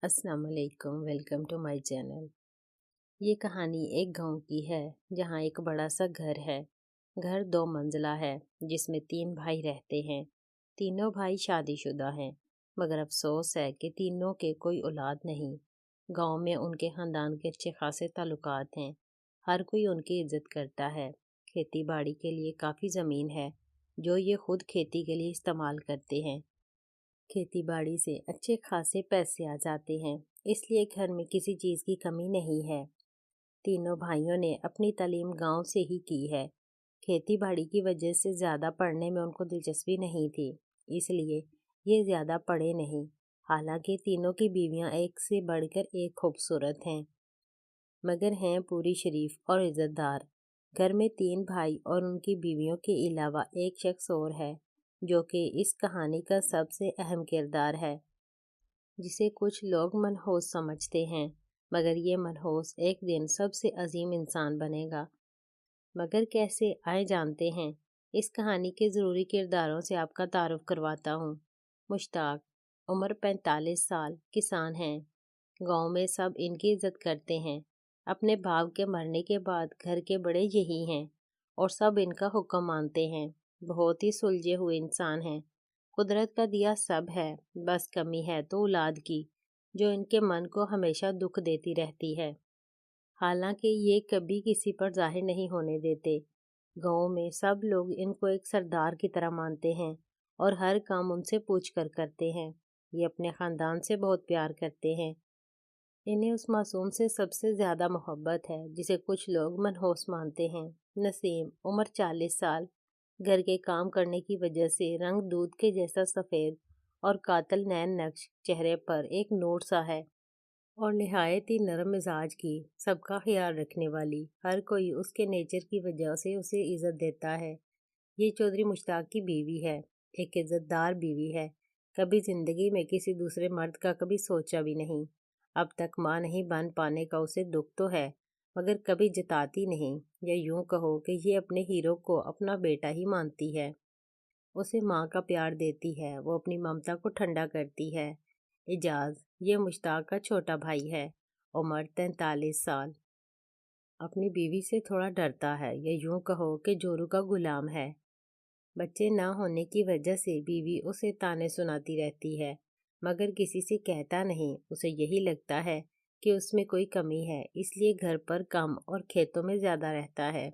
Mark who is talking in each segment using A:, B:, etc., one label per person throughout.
A: السلام علیکم، welcome to my channel. یہ کہانی ایک گاؤں کی ہے جہاں ایک بڑا سا گھر ہے۔ گھر 2 منزلہ ہے جس میں 3 بھائی رہتے ہیں۔ تینوں بھائی شادی شدہ ہیں، مگر افسوس ہے کہ تینوں کے کوئی اولاد نہیں۔ گاؤں میں ان کے خاندان کے اچھے خاصے تعلقات ہیں، ہر کوئی ان کی عزت کرتا ہے۔ کھیتی باڑی کے لیے کافی زمین ہے جو یہ خود کھیتی کے لیے استعمال کرتے ہیں۔ کھیتی باڑی سے اچھے خاصے پیسے آ جاتے ہیں، اس لیے گھر میں کسی چیز کی کمی نہیں ہے۔ تینوں بھائیوں نے اپنی تعلیم گاؤں سے ہی کی ہے۔ کھیتی باڑی کی وجہ سے زیادہ پڑھنے میں ان کو دلچسپی نہیں تھی، اس لیے یہ زیادہ پڑھے نہیں۔ حالانکہ تینوں کی بیویاں ایک سے بڑھ کر ایک خوبصورت ہیں، مگر ہیں پوری شریف اور عزت دار۔ گھر میں 3 بھائی اور ان کی بیویوں کے علاوہ ایک شخص اور ہے جو کہ اس کہانی کا سب سے اہم کردار ہے، جسے کچھ لوگ منحوس سمجھتے ہیں، مگر یہ منحوس ایک دن سب سے عظیم انسان بنے گا۔ مگر کیسے آئے جانتے ہیں۔ اس کہانی کے ضروری کرداروں سے آپ کا تعارف کرواتا ہوں۔ مشتاق، عمر 45 سال، کسان ہیں۔ گاؤں میں سب ان کی عزت کرتے ہیں۔ اپنے باپ کے مرنے کے بعد گھر کے بڑے یہی ہیں اور سب ان کا حکم مانتے ہیں۔ بہت ہی سلجھے ہوئے انسان ہیں۔ قدرت کا دیا سب ہے، بس کمی ہے تو اولاد کی، جو ان کے من کو ہمیشہ دکھ دیتی رہتی ہے۔ حالانکہ یہ کبھی کسی پر ظاہر نہیں ہونے دیتے۔ گاؤں میں سب لوگ ان کو ایک سردار کی طرح مانتے ہیں اور ہر کام ان سے پوچھ کر کرتے ہیں۔ یہ اپنے خاندان سے بہت پیار کرتے ہیں۔ انہیں اس معصوم سے سب سے زیادہ محبت ہے جسے کچھ لوگ منحوس مانتے ہیں۔ نسیم، عمر 40 سال، گھر کے کام کرنے کی وجہ سے رنگ دودھ کے جیسا سفید اور قاتل نین نقش، چہرے پر ایک نور سا ہے اور نہایت ہی نرم مزاج کی، سب کا خیال رکھنے والی۔ ہر کوئی اس کے نیچر کی وجہ سے اسے عزت دیتا ہے۔ یہ چودھری مشتاق کی بیوی ہے، ایک عزت دار بیوی ہے۔ کبھی زندگی میں کسی دوسرے مرد کا کبھی سوچا بھی نہیں۔ اب تک ماں نہیں بن پانے کا اسے دکھ تو ہے، مگر کبھی جتاتی نہیں، یا یوں کہو کہ یہ اپنے ہیرو کو اپنا بیٹا ہی مانتی ہے۔ اسے ماں کا پیار دیتی ہے، وہ اپنی ممتا کو ٹھنڈا کرتی ہے۔ اعجاز، یہ مشتاق کا چھوٹا بھائی ہے، عمر 43 سال۔ اپنی بیوی سے تھوڑا ڈرتا ہے، یا یوں کہو کہ جورو کا غلام ہے۔ بچے نہ ہونے کی وجہ سے بیوی اسے تانے سناتی رہتی ہے، مگر کسی سے کہتا نہیں۔ اسے یہی لگتا ہے کہ اس میں کوئی کمی ہے، اس لیے گھر پر کم اور کھیتوں میں زیادہ رہتا ہے۔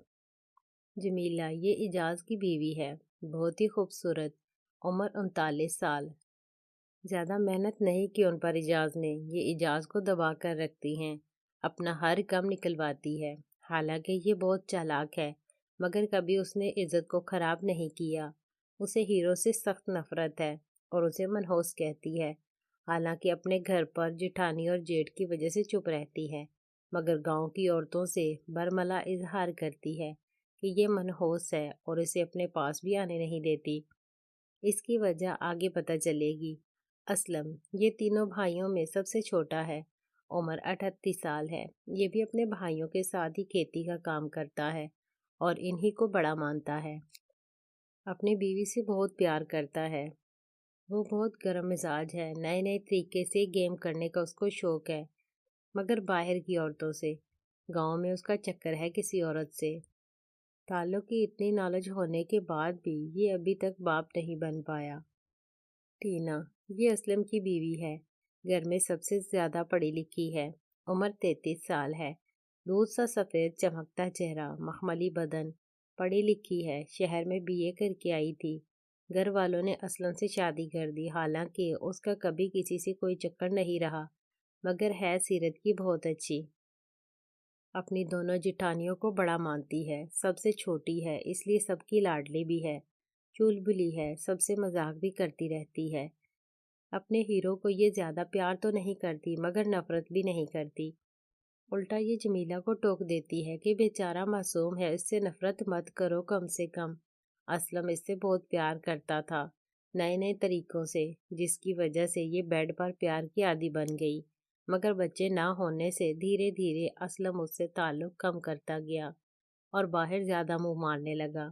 A: جمیلہ، یہ اعجاز کی بیوی ہے، بہت ہی خوبصورت، عمر 39 سال۔ زیادہ محنت نہیں کی ان پر اعجاز نے، یہ اعجاز کو دبا کر رکھتی ہیں، اپنا ہر کام نکلواتی ہے۔ حالانکہ یہ بہت چالاک ہے، مگر کبھی اس نے عزت کو خراب نہیں کیا۔ اسے ہیرو سے سخت نفرت ہے اور اسے منحوس کہتی ہے۔ حالانکہ اپنے گھر پر جٹھانی اور جیٹھ کی وجہ سے چپ رہتی ہے، مگر گاؤں کی عورتوں سے برملا اظہار کرتی ہے کہ یہ منحوس ہے اور اسے اپنے پاس بھی آنے نہیں دیتی۔ اس کی وجہ آگے پتہ چلے گی۔ اسلم، یہ تینوں بھائیوں میں سب سے چھوٹا ہے، عمر 38 سال ہے۔ یہ بھی اپنے بھائیوں کے ساتھ ہی کھیتی کا کام کرتا ہے اور انہی کو بڑا مانتا ہے۔ اپنی بیوی سے بہت پیار کرتا ہے۔ وہ بہت گرم مزاج ہے، نئے نئے طریقے سے گیم کرنے کا اس کو شوق ہے، مگر باہر کی عورتوں سے۔ گاؤں میں اس کا چکر ہے کسی عورت سے۔ تعلق کی اتنی نالج ہونے کے بعد بھی یہ ابھی تک باپ نہیں بن پایا۔ ٹینا، یہ اسلم کی بیوی ہے، گھر میں سب سے زیادہ پڑھی لکھی ہے، عمر 33 سال ہے۔ دودھ سا سفید چمکتا چہرہ، مخملی بدن، پڑھی لکھی ہے، شہر میں BA کر کے آئی تھی۔ گھر والوں نے اسلم سے شادی کر دی، حالانکہ اس کا کبھی کسی سے کوئی چکر نہیں رہا، مگر ہے سیرت کی بہت اچھی۔ اپنی دونوں جٹھانیوں کو بڑا مانتی ہے، سب سے چھوٹی ہے اس لیے سب کی لاڈلی بھی ہے، چلبلی ہے، سب سے مذاق بھی کرتی رہتی ہے۔ اپنے ہیرو کو یہ زیادہ پیار تو نہیں کرتی، مگر نفرت بھی نہیں کرتی۔ الٹا یہ جمیلہ کو ٹوک دیتی ہے کہ بیچارہ معصوم ہے، اس سے نفرت مت کرو کم سے کم۔ اسلم اس سے بہت پیار کرتا تھا، نئے نئے طریقوں سے، جس کی وجہ سے یہ بیڈ پر پیار کی عادی بن گئی، مگر بچے نہ ہونے سے دھیرے دھیرے اسلم اس سے تعلق کم کرتا گیا اور باہر زیادہ منہ مارنے لگا۔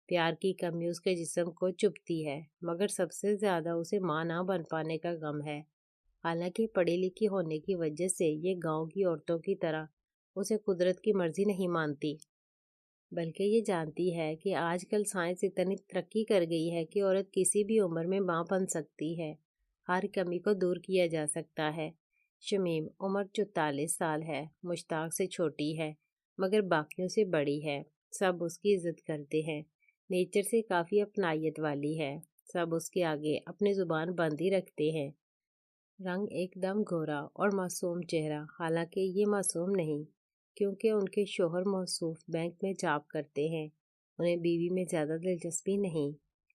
A: پیار کی کمی اس کے جسم کو چبھتی ہے، مگر سب سے زیادہ اسے ماں نہ بن پانے کا غم ہے۔ حالانکہ پڑھی لکھی ہونے کی وجہ سے یہ گاؤں کی عورتوں کی طرح اسے قدرت کی مرضی نہیں مانتی، بلکہ یہ جانتی ہے کہ آج کل سائنس اتنی ترقی کر گئی ہے کہ عورت کسی بھی عمر میں ماں بن سکتی ہے، ہر کمی کو دور کیا جا سکتا ہے۔ شمیم عمر 44 سال ہے، مشتاق سے چھوٹی ہے مگر باقیوں سے بڑی ہے۔ سب اس کی عزت کرتے ہیں، نیچر سے کافی اپنائیت والی ہے، سب اس کے آگے اپنی زبان بند ہی رکھتے ہیں۔ رنگ ایک دم گورا اور معصوم چہرہ، حالانکہ یہ معصوم نہیں کیونکہ ان کے شوہر موصوف بینک میں جاب کرتے ہیں، انہیں بیوی میں زیادہ دلچسپی نہیں،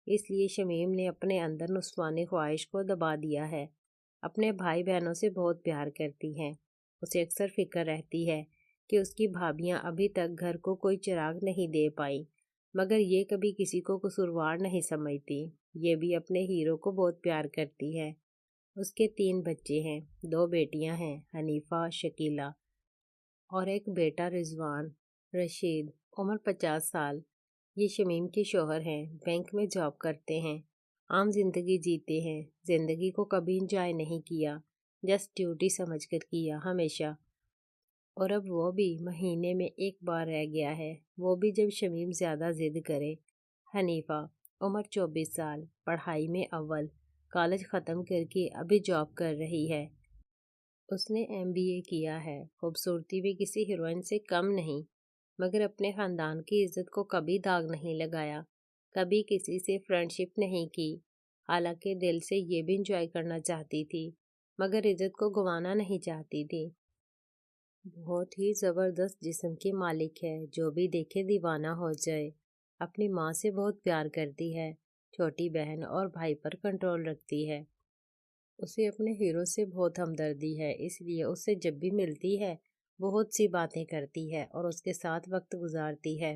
A: اس لیے شمیم نے اپنے اندر نسوانی خواہش کو دبا دیا ہے۔ اپنے بھائی بہنوں سے بہت پیار کرتی ہیں، اسے اکثر فکر رہتی ہے کہ اس کی بھابیاں ابھی تک گھر کو کوئی چراغ نہیں دے پائیں، مگر یہ کبھی کسی کو قصوروار نہیں سمجھتی، یہ بھی اپنے ہیرو کو بہت پیار کرتی ہے۔ اس کے 3 بچے ہیں، 2 بیٹیاں ہیں، حنیفہ، شکیلہ، اور ایک بیٹا رضوان۔ رشید عمر 50 سال، یہ شمیم کے شوہر ہیں، بینک میں جاب کرتے ہیں، عام زندگی جیتے ہیں، زندگی کو کبھی انجوائے نہیں کیا، جسٹ ڈیوٹی سمجھ کر کیا ہمیشہ، اور اب وہ بھی مہینے میں ایک بار رہ گیا ہے، وہ بھی جب شمیم زیادہ ضد کرے۔ حنیفہ عمر 24 سال، پڑھائی میں اول، کالج ختم کر کے ابھی جاب کر رہی ہے۔ اس نے MBA کیا ہے، خوبصورتی بھی کسی ہیروئن سے کم نہیں، مگر اپنے خاندان کی عزت کو کبھی داغ نہیں لگایا، کبھی کسی سے فرینڈشپ نہیں کی، حالانکہ دل سے یہ بھی انجوائے کرنا چاہتی تھی، مگر عزت کو گنوانا نہیں چاہتی تھی۔ بہت ہی زبردست جسم کی مالک ہے، جو بھی دیکھے دیوانہ ہو جائے۔ اپنی ماں سے بہت پیار کرتی ہے، چھوٹی بہن اور بھائی پر کنٹرول رکھتی ہے۔ اسے اپنے ہیرو سے بہت ہمدردی ہے، اس لیے اس سے جب بھی ملتی ہے بہت سی باتیں کرتی ہے اور اس کے ساتھ وقت گزارتی ہے۔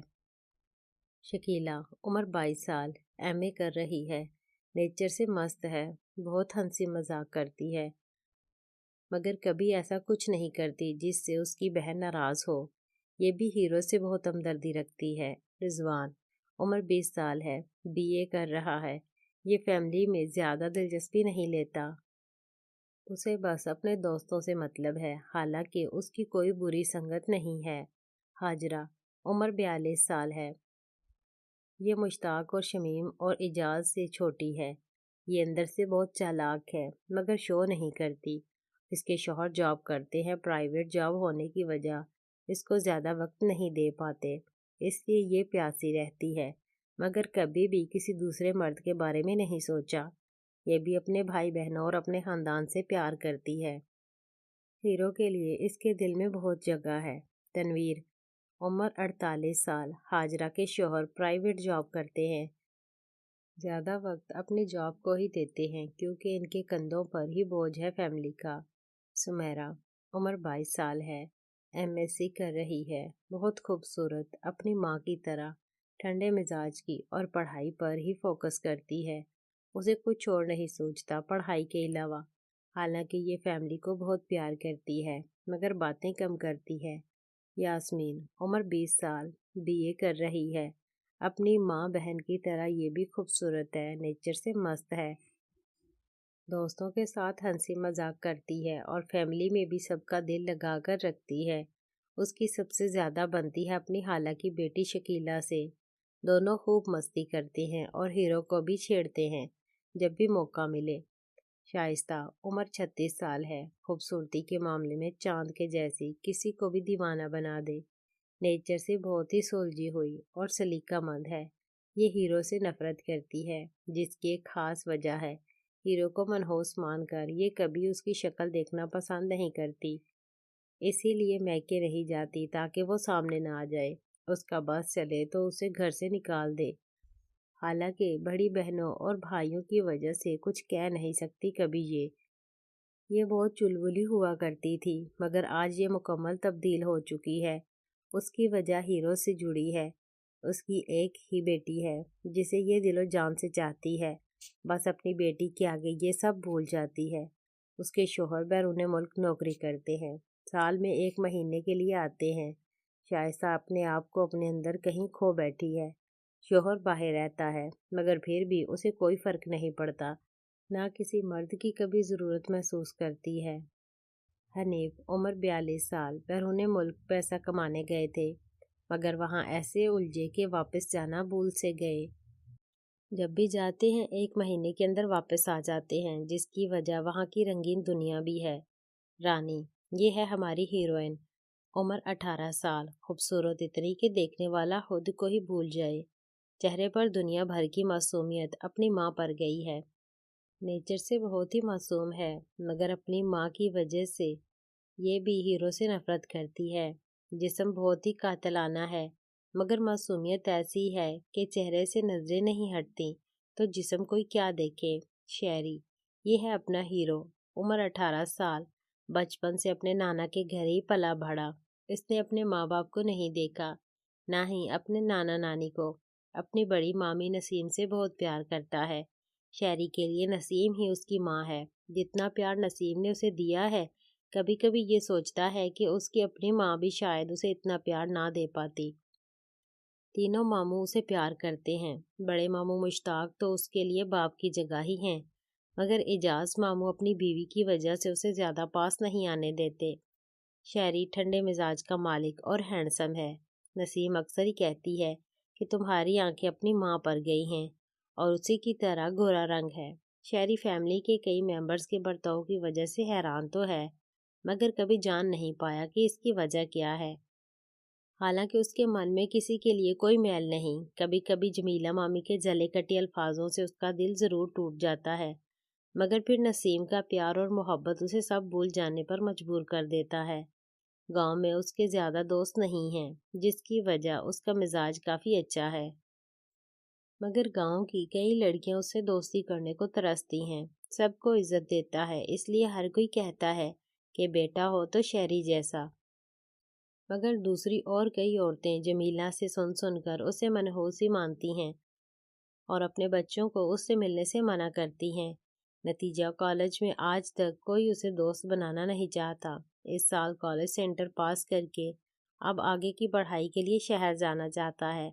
A: شکیلہ عمر 22 سال، MA کر رہی ہے، نیچر سے مست ہے، بہت ہنسی مذاق کرتی ہے، مگر کبھی ایسا کچھ نہیں کرتی جس سے اس کی بہن ناراض ہو، یہ بھی ہیرو سے بہت ہمدردی رکھتی ہے۔ رضوان عمر 20 سال ہے، BA کر رہا ہے، یہ فیملی میں زیادہ دلچسپی نہیں لیتا، اسے بس اپنے دوستوں سے مطلب ہے، حالانکہ اس کی کوئی بری سنگت نہیں ہے۔ ہاجرہ عمر 42 سال ہے، یہ مشتاق اور شمیم اور اعجاز سے چھوٹی ہے، یہ اندر سے بہت چالاک ہے مگر شو نہیں کرتی، اس کے شوہر جاب کرتے ہیں، پرائیویٹ جاب ہونے کی وجہ اس کو زیادہ وقت نہیں دے پاتے، اس لیے یہ پیاسی رہتی ہے، مگر کبھی بھی کسی دوسرے مرد کے بارے میں نہیں سوچا، یہ بھی اپنے بھائی بہنوں اور اپنے خاندان سے پیار کرتی ہے۔ ہیرو کے لیے اس کے دل میں بہت جگہ ہے۔ تنویر عمر 48 سال، ہاجرہ کے شوہر پرائیویٹ جاب کرتے ہیں، زیادہ وقت اپنی جاب کو ہی دیتے ہیں کیونکہ ان کے کندھوں پر ہی بوجھ ہے فیملی کا۔ سمیرہ عمر 22 سال ہے، MSc کر رہی ہے، بہت خوبصورت، اپنی ماں کی طرح، ٹھنڈے مزاج کی اور پڑھائی پر ہی فوکس کرتی ہے، اسے کچھ اور نہیں سوچتا پڑھائی کے علاوہ، حالانکہ یہ فیملی کو بہت پیار کرتی ہے مگر باتیں کم کرتی ہے۔ یاسمین عمر 20 سال، BA کر رہی ہے، اپنی ماں بہن کی طرح یہ بھی خوبصورت ہے، نیچر سے مست ہے، دوستوں کے ساتھ ہنسی مذاق کرتی ہے اور فیملی میں بھی سب کا دل لگا کر رکھتی ہے۔ اس کی سب سے زیادہ بنتی ہے اپنی خالہ کی بیٹی شکیلہ سے، دونوں خوب مستی کرتے ہیں اور ہیرو کو بھی چھیڑتے ہیں جب بھی موقع ملے۔ شائستہ عمر 36 سال ہے، خوبصورتی کے معاملے میں چاند کے جیسی، کسی کو بھی دیوانہ بنا دے، نیچر سے بہت ہی سلجھی ہوئی اور سلیقہ مند ہے، یہ ہیرو سے نفرت کرتی ہے جس کی ایک خاص وجہ ہے، ہیرو کو منحوس مان کر یہ کبھی اس کی شکل دیکھنا پسند نہیں کرتی، اسی لیے میکے رہی جاتی تاکہ وہ سامنے نہ آ جائے، اس کا بس چلے تو اسے گھر سے نکال دے، حالانکہ بڑی بہنوں اور بھائیوں کی وجہ سے کچھ کہہ نہیں سکتی کبھی یہ بہت چلبلی ہوا کرتی تھی مگر آج یہ مکمل تبدیل ہو چکی ہے، اس کی وجہ ہیرو سے جڑی ہے، اس کی ایک ہی بیٹی ہے جسے یہ دل و جان سے چاہتی ہے، بس اپنی بیٹی کے آگے یہ سب بھول جاتی ہے۔ اس کے شوہر بیرون ملک نوکری کرتے ہیں، سال میں 1 مہینے کے لیے آتے ہیں، شائستہ اپنے آپ کو اپنے اندر کہیں کھو بیٹھی ہے، شوہر باہر رہتا ہے مگر پھر بھی اسے کوئی فرق نہیں پڑتا، نہ کسی مرد کی کبھی ضرورت محسوس کرتی ہے۔ حنیف عمر 42 سال بیرون ملک پیسہ کمانے گئے تھے، مگر وہاں ایسے الجھے کہ واپس جانا بھول سے گئے۔ جب بھی جاتے ہیں 1 مہینے کے اندر واپس آ جاتے ہیں، جس کی وجہ وہاں کی رنگین دنیا بھی ہے۔ رانی، یہ ہے ہماری ہیروئن، عمر 18 سال، خوبصورت اتنی کہ دیکھنے والا خود کو ہی بھول جائے۔ چہرے پر دنیا بھر کی معصومیت اپنی ماں پر گئی ہے۔ نیچر سے بہت ہی معصوم ہے، مگر اپنی ماں کی وجہ سے یہ بھی ہیرو سے نفرت کرتی ہے۔ جسم بہت ہی قاتلانہ ہے، مگر معصومیت ایسی ہے کہ چہرے سے نظریں نہیں ہٹتی تو جسم کوئی کیا دیکھے۔ شیری، یہ ہے اپنا ہیرو، عمر 18 سال، بچپن سے اپنے نانا کے گھر ہی پلا بڑھا۔ اس نے اپنے ماں باپ کو نہیں دیکھا، نہ ہی اپنے نانا نانی کو۔ اپنی بڑی مامی نسیم سے بہت پیار کرتا ہے۔ شیری کے لیے نسیم ہی اس کی ماں ہے۔ جتنا پیار نسیم نے اسے دیا ہے، کبھی کبھی یہ سوچتا ہے کہ اس کی اپنی ماں بھی شاید اسے اتنا پیار نہ دے پاتی۔ تینوں ماموں اسے پیار کرتے ہیں۔ بڑے ماموں مشتاق تو اس کے لیے باپ کی جگہ ہی ہیں، مگر اعجاز ماموں اپنی بیوی کی وجہ سے اسے زیادہ پاس نہیں آنے دیتے۔ شیری ٹھنڈے مزاج کا مالک اور ہینڈسم ہے۔ نسیم اکثر ہی کہتی ہے کہ تمہاری آنکھیں اپنی ماں پر گئی ہیں، اور اسی کی طرح گورا رنگ ہے۔ شیری فیملی کے کئی ممبرز کے برتاؤ کی وجہ سے حیران تو ہے، مگر کبھی جان نہیں پایا کہ اس کی وجہ کیا ہے۔ حالانکہ اس کے من میں کسی کے لیے کوئی میل نہیں۔ کبھی کبھی جمیلہ مامی کے جلے کٹی الفاظوں سے اس کا دل ضرور ٹوٹ جاتا ہے، مگر پھر نسیم کا پیار اور محبت اسے سب بھول جانے پر مجبور کر دیتا ہے۔ گاؤں میں اس کے زیادہ دوست نہیں ہیں، جس کی وجہ اس کا مزاج کافی اچھا ہے، مگر گاؤں کی کئی لڑکیاں اس سے دوستی کرنے کو ترستی ہیں۔ سب کو عزت دیتا ہے، اس لیے ہر کوئی کہتا ہے کہ بیٹا ہو تو شیری جیسا۔ مگر دوسری اور کئی عورتیں جمیلہ سے سن کر اسے منحوس ہی مانتی ہیں اور اپنے بچوں کو اس سے ملنے سے منع کرتی ہیں۔ نتیجہ کالج میں آج تک کوئی اسے دوست بنانا نہیں چاہتا۔ اس سال کالج سے انٹر پاس کر کے اب آگے کی پڑھائی کے لیے شہر جانا چاہتا ہے،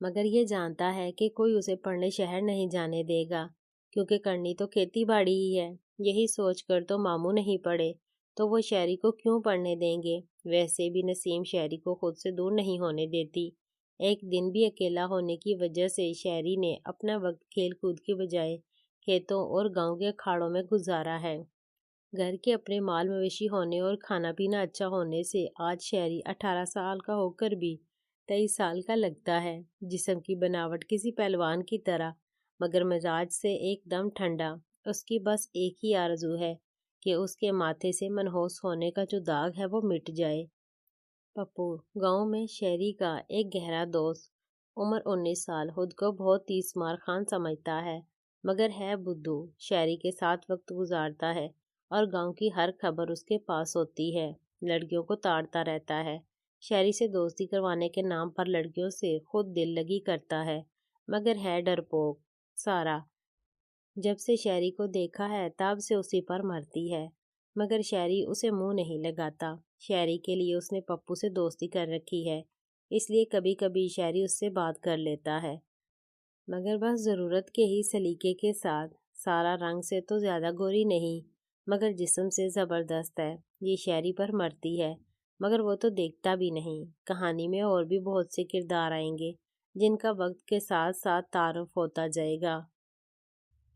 A: مگر یہ جانتا ہے کہ کوئی اسے پڑھنے شہر نہیں جانے دے گا، کیونکہ کرنی تو کھیتی باڑی ہی ہے۔ یہی سوچ کر تو ماموں نہیں پڑھے تو وہ شیری کو کیوں پڑھنے دیں گے؟ ویسے بھی نسیم شیری کو خود سے دور نہیں ہونے دیتی۔ ایک دن بھی اکیلا ہونے کی وجہ سے شیری نے اپنا وقت کھیل کود کے بجائے کھیتوں اور گاؤں کے اکھاڑوں میں گزارا ہے۔ گھر کے اپنے مال مویشی ہونے اور کھانا پینا اچھا ہونے سے آج شیری 18 سال کا ہو کر بھی 23 سال کا لگتا ہے۔ جسم کی بناوٹ کسی پہلوان کی طرح، مگر مزاج سے ایک دم ٹھنڈا۔ اس کی بس ایک ہی آرزو ہے کہ اس کے ماتھے سے منحوس ہونے کا جو داغ ہے وہ مٹ جائے۔ پپو، گاؤں میں شیری کا ایک گہرا دوست، عمر 19 سال، خود کو بہت تیس مار خان سمجھتا ہے، مگر ہے بدھو۔ شیری کے ساتھ وقت گزارتا ہے اور گاؤں کی ہر خبر اس کے پاس ہوتی ہے۔ لڑکیوں کو تاڑتا رہتا ہے۔ شیری سے دوستی کروانے کے نام پر لڑکیوں سے خود دل لگی کرتا ہے، مگر ہے ڈرپوک۔ سارا، جب سے شیری کو دیکھا ہے تب سے اسی پر مرتی ہے، مگر شیری اسے منہ نہیں لگاتا۔ شیری کے لیے اس نے پپو سے دوستی کر رکھی ہے، اس لیے کبھی کبھی شیری اس سے بات کر لیتا ہے، مگر بس ضرورت کے ہی سلیقے کے ساتھ۔ سارا رنگ سے تو زیادہ گوری نہیں، مگر جسم سے زبردست ہے۔ یہ شیری پر مرتی ہے، مگر وہ تو دیکھتا بھی نہیں۔ کہانی میں اور بھی بہت سے کردار آئیں گے، جن کا وقت کے ساتھ ساتھ تعارف ہوتا جائے گا۔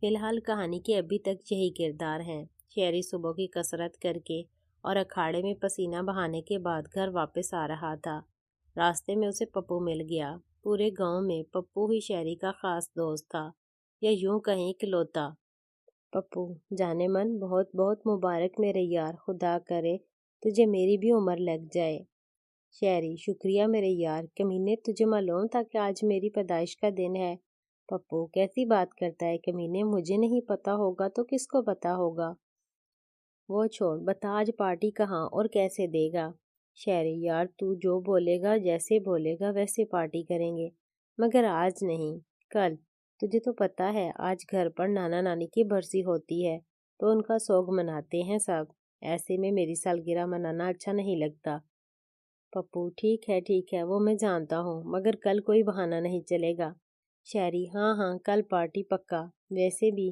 A: فی الحال کہانی کے ابھی تک یہی کردار ہیں۔ شیری صبح کی کسرت کر کے اور اکھاڑے میں پسینہ بہانے کے بعد گھر واپس آ رہا تھا۔ راستے میں اسے پپو مل گیا۔ پورے گاؤں میں پپو ہی شیری کا خاص دوست تھا، یا یوں کہیں اکلوتا۔ پپو، جانے من بہت بہت مبارک میرے یار، خدا کرے تجھے میری بھی عمر لگ جائے۔ شیری، شکریہ میرے یار، کمینے تجھے معلوم تھا کہ آج میری پیدائش کا دن ہے؟ پپو، کیسی بات کرتا ہے کمینے، مجھے نہیں پتا ہوگا تو کس کو پتا ہوگا؟ وہ چھوڑ، بتا آج پارٹی کہاں اور کیسے دے گا؟ شیری، یار تو جو بولے گا، جیسے بولے گا ویسے پارٹی کریں گے، مگر آج نہیں، کل۔ تجھے تو پتا ہے آج گھر پر نانا نانی کی برسی ہوتی ہے، تو ان کا سوگ مناتے ہیں سب۔ ایسے میں میری سالگرہ منانا اچھا نہیں لگتا۔ پپو، ٹھیک ہے وہ میں جانتا ہوں، مگر کل کوئی بہانہ نہیں چلے گا۔ شیری، ہاں کل پارٹی پکا۔ ویسے بھی